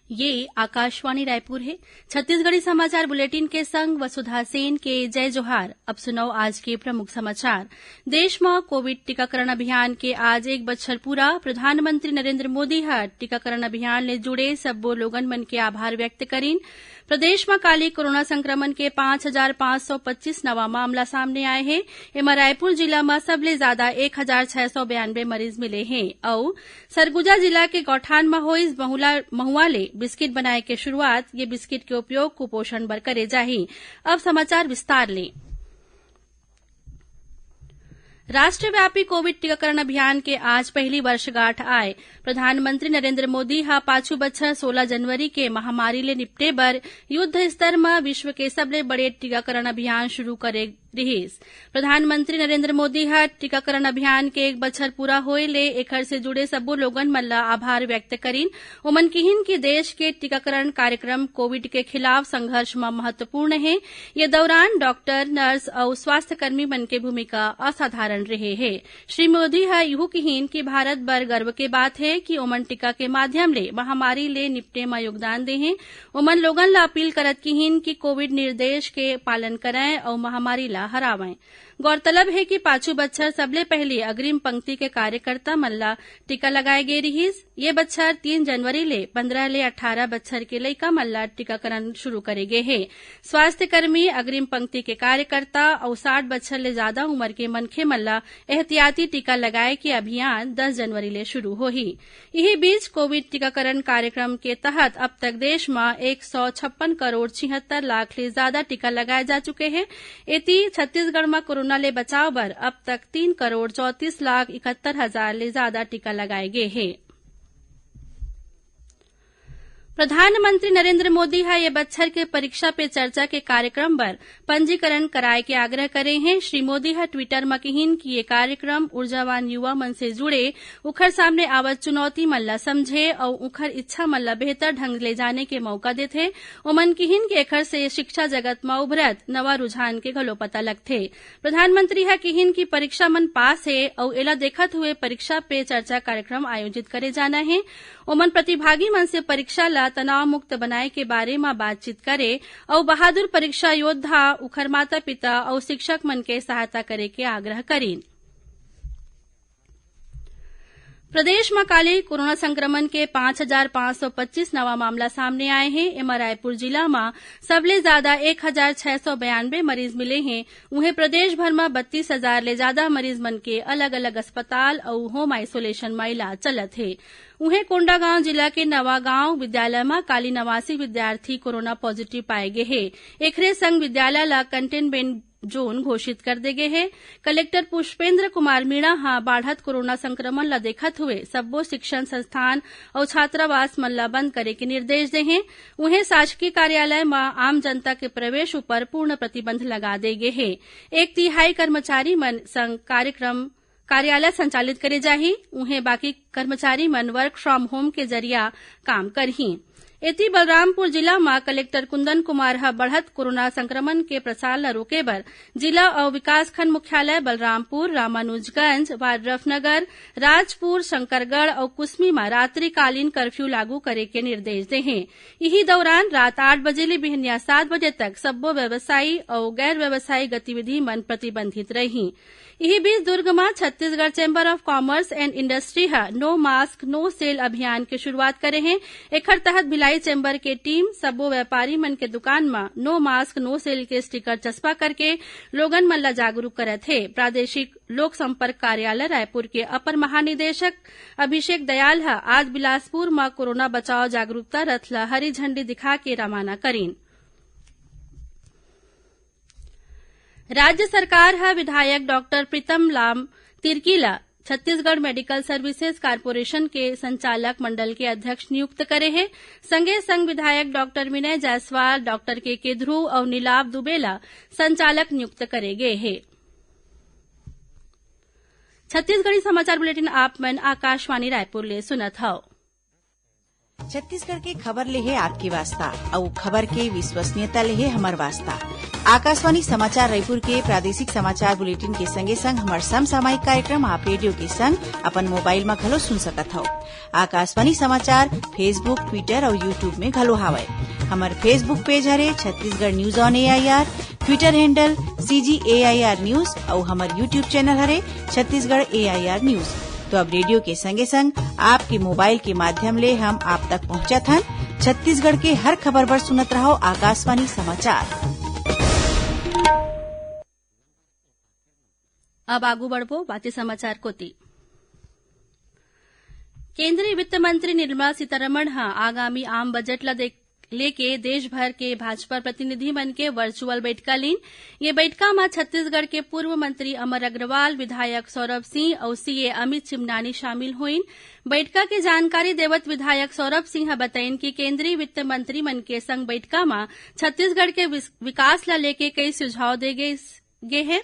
ये आकाशवाणी रायपुर है। छत्तीसगढ़ी समाचार बुलेटिन के संग वसुधा सेन के जय जोहार। अब सुनो आज के प्रमुख समाचार। देश में कोविड टीकाकरण अभियान के आज 1 बछर पूरा। प्रधानमंत्री नरेंद्र मोदी हर टीकाकरण अभियान ले जुड़े सब्बो लोगन मन के आभार व्यक्त करीन। प्रदेश में काली कोरोना संक्रमण के 5,525 नवा मामला सामने आए हैं। एमा रायपुर जिला में सबले ज्यादा 1,692 मरीज मिले हैं और सरगुजा जिला के गौठान में होइस महुआ ले बिस्किट बनाए के शुरुआत। ये बिस्किट के उपयोग कुपोषण बर करे जाही। अब समाचार विस्तार ले। राष्ट्रव्यापी कोविड टीकाकरण अभियान के आज पहली वर्षगांठ आए। प्रधानमंत्री नरेंद्र मोदी हा पाछू बछर 16 जनवरी के महामारी ले निपटे बर युद्ध स्तर में विश्व के सबले बड़े टीकाकरण अभियान शुरू करे रहिस। प्रधानमंत्री नरेंद्र मोदी हा टीकाकरण अभियान के 1 बछर पूरा होए ले एखर से जुड़े सब्बो लोगन मन ला आभार व्यक्त करीन। ओमन किहिन कि देश के टीकाकरण कार्यक्रम कोविड के खिलाफ संघर्ष में महत्वपूर्ण है। ये दौरान डॉक्टर, नर्स और स्वास्थ्यकर्मी मन के भूमिका असाधारण रहे है। श्री मोदी हा इहू किहिन कि भारत बर गर्व के बात है कि ओमन टीका के माध्यम ले महामारी ले निपटे में योगदान दे हैं। ओमन लोगन ला अपील करत किहिन कि कोविड निर्देश के पालन करें और महामारी ला हरावें। गौरतलब है कि पाछू बच्छर सबले पहले अग्रिम पंक्ति के कार्यकर्ता मन ला टीका लगाए गे रहिस। ये बच्छर 3 जनवरी ले 15 ले 18 बच्छर के लइका मन ला टीकाकरण शुरू करे गे हे। स्वास्थ्यकर्मी, अग्रिम पंक्ति के कार्यकर्ता और 60 बच्छर ले ज्यादा उम्र के मनखे मन ला एहतियाती टीका लगाए के अभियान 10 जनवरी ले शुरू होही। यही बीच कोविड टीकाकरण कार्यक्रम के तहत अब तक देश में 156 करोड़ 76 लाख ले ज्यादा टीका लगाए जा चुके हैं। एती छत्तीसगढ़ में कोरोना ले बचाव बर अब तक 3 करोड़ 34 लाख 71 हजार ले ज्यादा टीका लगाए गए हैं। प्रधानमंत्री नरेंद्र मोदी हा ये बच्छर के परीक्षा पे चर्चा के कार्यक्रम बर पंजीकरण कराए के आग्रह करे हैं। श्री मोदी हा ट्विटर में कहिन कि ये कार्यक्रम ऊर्जावान युवा मन से जुड़े, उखर सामने आवत चुनौती मन ला समझे और उखर इच्छा मन ला बेहतर ढंग ले जाने के मौका देथे। ओमन किहिन कि एखर से शिक्षा जगत में उभरत नवा रुझान के घलो पता लगथे। प्रधानमंत्री हा किहिन कि परीक्षा मन पास है और एला देखत हुए परीक्षा पे चर्चा कार्यक्रम आयोजित करे जाना है। ओमन प्रतिभागी मन से परीक्षा ला तनाव मुक्त बनाए के बारे में बातचीत करे और बहादुर परीक्षा योद्धा, उखर माता पिता और शिक्षक मन के सहायता करे के आग्रह करीन। प्रदेश में काले कोरोना संक्रमण के 5,525 नवा मामला सामने आए हैं। एमा रायपुर जिला में सबले ज्यादा 1,692 मरीज मिले हैं। उन्हें प्रदेश भर में 32,000 ले ज्यादा मरीज मन के अलग अलग अस्पताल और होम आइसोलेशन में इलाज चलत है। उन्हें कोंडागांव जिला के नवागांव विद्यालय में काली 89 विद्यार्थी कोरोना पॉजिटिव पाए गए हैं। एकरे संग विद्यालय ला कंटेनमेंट जोन घोषित कर दे गए है। कलेक्टर पुष्पेंद्र कुमार मीणा हा बाढ़त कोरोना संक्रमण ला देखत हुए सब्बो शिक्षण संस्थान और छात्रावास मन ला बंद करे के निर्देश दे हैं। उन्हें शासकीय कार्यालय में आम जनता के प्रवेश ऊपर पूर्ण प्रतिबंध लगा दे गए है। 1/3 कर्मचारी मन संग कार्यालय संचालित करे जाही। उन्हें बाकी कर्मचारी मन वर्क फ्रॉम होम के जरिया काम करही। एती बलरामपुर जिला में कलेक्टर कुंदन कुमार हा बढ़त कोरोना संक्रमण के प्रसार ला रोके बर जिला और विकासखंड मुख्यालय बलरामपुर, रामानुजगंज, वाड्रफनगर, राजपुर, शंकरगढ़ और कुसमी में रात्रिकालीन कर्फ्यू लागू करे के निर्देश दे हैं। यही दौरान रात 8 बजे ले बिहनिया 7 बजे तक सब्बो व्यवसायी और गैर व्यवसायी गतिविधि मन प्रतिबंधित रही। यही बीच दुर्ग में Chhattisgarh chamber of commerce and industry हा नो मास्क नो सेल अभियान की शुरुआत करे हैं। एखर तहत भिलाई चैम्बर के टीम सब्बो व्यापारी मन के दुकान में नो मास्क नो सेल के स्टिकर चस्पा करके लोगन मन ला जागरूक करत है। प्रादेशिक लोक संपर्क कार्यालय रायपुर के अपर महानिदेशक अभिषेक दयाल हा आज बिलासपुर में कोरोना बचाव जागरूकता रथ ला हरी झंडी दिखा के रवाना करीन। राज्य सरकार हा विधायक डॉक्टर प्रीतम लाम तिर्कीला छत्तीसगढ़ मेडिकल सर्विसेज कारपोरेशन के संचालक मंडल के अध्यक्ष नियुक्त करे है। संगे संग विधायक डॉक्टर विनय जायसवाल, डॉक्टर के ध्रुव और नीलाभ दुबेला संचालक नियुक्त करे गए है। छत्तीसगढ़ी समाचार बुलेटिन आप मन आकाशवाणी रायपुर ले सुनत हव। छत्तीसगढ़ के खबर ले है आपके वास्ता और खबर के विश्वसनीयता ले है हमार वास्ता। आकाशवाणी समाचार रायपुर के प्रादेशिक समाचार बुलेटिन के संगे संग हमार समसामयिक कार्यक्रम आप रेडियो के संग अपन मोबाइल में घलो सुन सकत हव। आकाशवाणी समाचार फेसबुक, ट्विटर और यूट्यूब में घलो हावय। हमार फेसबुक पेज हरे Chhattisgarh news on AIR, Twitter handle CGAIR news और हमार यूट्यूब चैनल हरे छत्तीसगढ़ AIR न्यूज। तो अब रेडियो के संगे संग आपके मोबाइल के माध्यम ले हम आप तक पहुंचत हन। छत्तीसगढ़ के हर खबर पर सुनत रहो आकाशवाणी समाचार। अब आगू बढ़बो बाकी समाचार कोती। केंद्रीय वित्त मंत्री निर्मला सीतारमण ह आगामी आम बजट ला लेके देश भर के भाजपा प्रतिनिधि मन के वर्चुअल बैठका लीन। ये बैठका में छत्तीसगढ़ के पूर्व मंत्री अमर अग्रवाल, विधायक सौरभ सिंह और CA अमित चिमनानी शामिल हुईन। बैठका की जानकारी देवत विधायक सौरभ सिंह बताइन कि केंद्रीय वित्त मंत्री मन के संग बैठका में छत्तीसगढ़ के विकास ला लेके कई सुझाव दे गए हैं।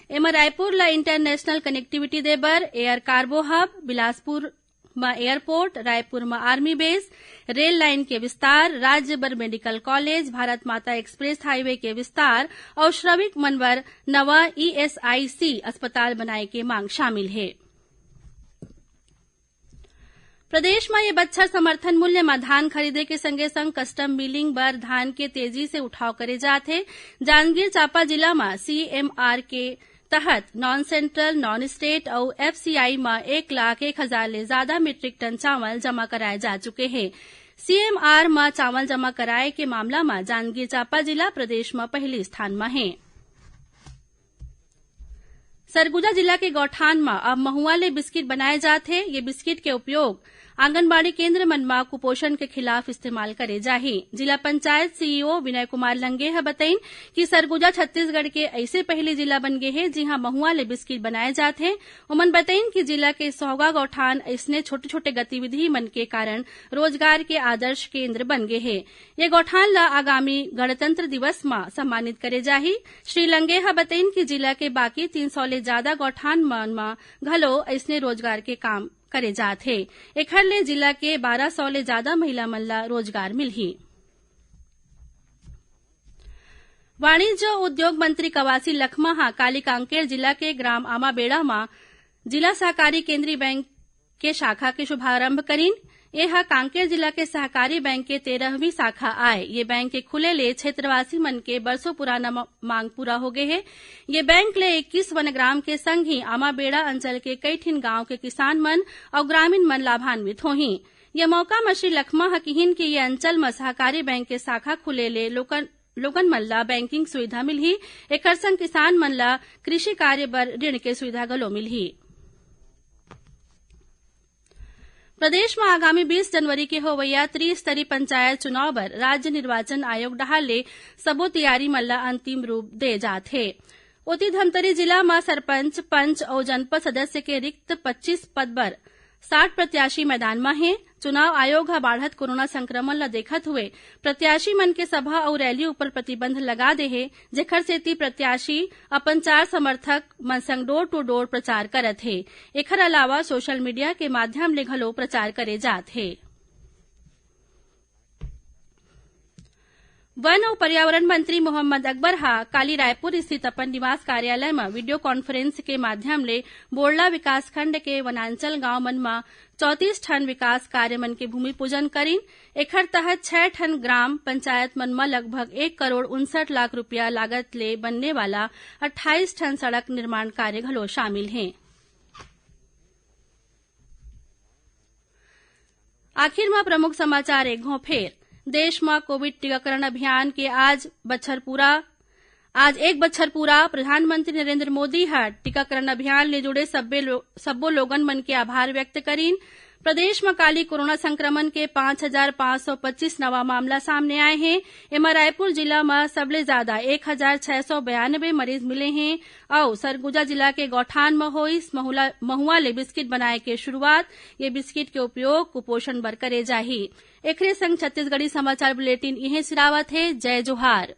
एमा रायपुर ला इंटरनेशनल कनेक्टिविटी देबर, एयर कार्गो हब, बिलासपुर में एयरपोर्ट, रायपुर में आर्मी बेस, रेल लाइन के विस्तार, राज्य भर मेडिकल कॉलेज, भारत माता एक्सप्रेस हाईवे के विस्तार और श्रमिक मनवर नवा ESIC अस्पताल बनाए के मांग शामिल है। प्रदेश में ये बच्छर समर्थन मूल्य में धान खरीदे के संगे संग कस्टम मिलिंग बर धान के तेजी से उठाव करे जाथे। जांजगीर चांपा जिला में CMR के तहत नॉन सेंट्रल, नॉन स्टेट और FCI में 1,01,000 ले ज्यादा मीट्रिक टन चावल जमा कराए जा चुके हैं। CMR में चावल जमा कराए के मामला में जांजगीर चांपा जिला प्रदेश में पहले स्थान में है। सरगुजा जिला के गौठान में अब महुआ ले बिस्किट बनाए जाते। ये बिस्किट के उपयोग आंगनबाड़ी केंद्र मन में कुपोषण के खिलाफ इस्तेमाल करे जाही। जिला पंचायत CEO विनय कुमार लंगे है बताइन कि सरगुजा छत्तीसगढ़ के ऐसे पहले जिला बन गए हैं जहां महुआ ले बिस्किट बनाए जाते। उमन बताइन कि जिला के 100 गौठान ऐसने छोटे छोटे गतिविधि मन के कारण रोजगार के आदर्श केंद्र बन गए हैं। ये गौठान ला आगामी गणतंत्र दिवस में सम्मानित करे जाही। श्री लंगे है बताइन कि जिला के बाकी 300 ले ज्यादा गौठान मन में घलो ऐसने रोजगार के काम करे जाथे। एखर ले जिला के 1200 ले ज्यादा महिला मन ला रोजगार मिलही। वाणिज्य उद्योग मंत्री कवासी लखमा हा काली कांकेर जिला के ग्राम आमाबेड़ा में जिला सहकारी केंद्रीय बैंक के शाखा के शुभारंभ करीन। यह कांकेर जिला के सहकारी बैंक के 13वीं शाखा आए। ये बैंक के खुले ले क्षेत्रवासी मन के बरसों पुराना मांग पूरा हो गए है। ये बैंक ले 21 वनग्राम के संग ही आमाबेड़ा अंचल के कई ठिन गांव के किसान मन और ग्रामीण मन लाभान्वित होही। ये मौका में श्री लखमा हकीहिन की ये अंचल में सहकारी बैंक के शाखा खुले ले लोगन मन ला बैंकिंग सुविधा मिलही। एकर संग किसान मन ला कृषि कार्य बर ऋण के सुविधा घलो मिलही। प्रदेश में आगामी 20 जनवरी के होवैया त्रिस्तरीय पंचायत चुनाव बर राज्य निर्वाचन आयोग डहार ले सबो तैयारी मन ला अंतिम रूप दे जाथे। ओती धमतरी जिला में सरपंच, पंच और जनपद सदस्य के रिक्त 25 पद पर 60 प्रत्याशी मैदान में हैं। चुनाव आयोग हा बाढ़त कोरोना संक्रमण ला देखत हुए प्रत्याशी मन के सभा और रैली ऊपर प्रतिबंध लगा दे है, जेखर सेती प्रत्याशी अपन 4 समर्थक मन संग डोर टू डोर प्रचार करत है। एखर अलावा सोशल मीडिया के माध्यम ले घलो प्रचार करे जात है। वन और पर्यावरण मंत्री मोहम्मद अकबर हा काली रायपुर स्थित अपन निवास कार्यालय में वीडियो कॉन्फ्रेंस के माध्यम ले बोड़ला विकासखंड के वनांचल गांव मन में 34 ठन विकास कार्य मन के भूमि पूजन करीन। एखर तहत 6 ठन ग्राम पंचायत मन में लगभग 1 करोड़ 59 लाख रुपया लागत ले बनने वाला 28 ठन सड़क निर्माण कार्य घलो शामिल हैं। आखिर में प्रमुख समाचार एक घो फेर। देश में कोविड टीकाकरण अभियान के आज एक बछर पूरा। प्रधानमंत्री नरेंद्र मोदी हर टीकाकरण अभियान ले जुड़े सब्बो लोगन मन के आभार व्यक्त करीन। प्रदेश में काली कोरोना संक्रमण के 5,525 नवा मामला सामने आए हैं। एमा रायपुर जिला में सबले ज्यादा 1,692 मरीज मिले हैं और सरगुजा जिला के गौठान में हुई महुआ ले बिस्किट बनाए के शुरुआत। ये बिस्किट के उपयोग कुपोषण बर करे जाही। एकरे संग छत्तीसगढ़ी समाचार बुलेटिन इहे सिरावत है। जय जोहार।